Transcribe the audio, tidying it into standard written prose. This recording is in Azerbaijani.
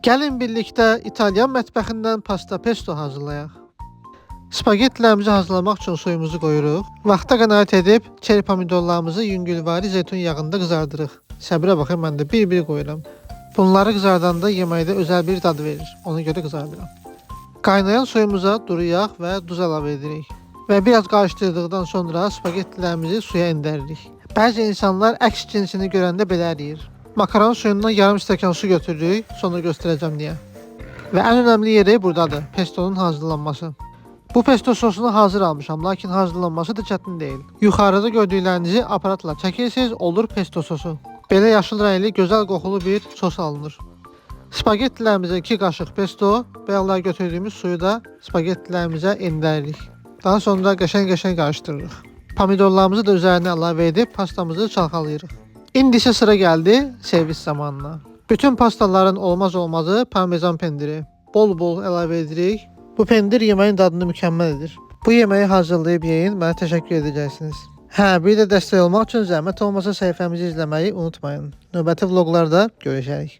Gəlin birlikdə İtalyan mətbəxindən pasta pesto hazırlayaq. Spagettilərimizi hazırlamaq üçün suyumuzu qoyuruq. Vaxta qənaət edib çeri pomidorlarımızı yüngülvari zeytun yağında qızardırıq. Səbirə baxın, mən də bir-bir qoyuram. Bunları qızardanda yeməkdə özəl bir dad verir. Ona görə qızardıram. Qaynayan suyumuza duru yağ və duz əlavə edirik. Və biraz qarışdırdıqdan sonra spagettilərimizi suya endiririk. Bəzi insanlar əks cinsini görəndə belə eləyir. Makaron suyundan yarım stəkan su götürürük, sonra göstərəcəm niyə. Və ən önəmli yeri buradadır, pestonun hazırlanması. Bu pesto sosunu hazır almışam, lakin hazırlanması da çətin deyil. Yuxarıda gördüklərinizi aparatla çəkirsiniz, olur pesto sosu. Belə yaşıl rəngli, gözəl qoxulu bir sos alınır. Spagettilərimizə 2 qaşıq pesto və yanlar götürdüyümüz suyu da spagettilərimizə endiririk. Daha sonra qəşəng-qəşəng qarışdırırıq. Pomidorlarımızı da üzərinə əlavə edib pastamızı çalxalayırıq. İndi isə sıra gəldi servis zamanına. Bütün pastaların olmaz olmazı parmesan pendiri. Bol-bol əlavə edirik. Bu pendir yeməyin dadını mükəmməl edir. Bu yeməyi hazırlayıb yeyin, mənə təşəkkür edəcəksiniz. Bir də dəstək olmaq üçün zəhmət olmasa səhifəmizi izləməyi unutmayın. Növbəti vloqlarda görüşərik.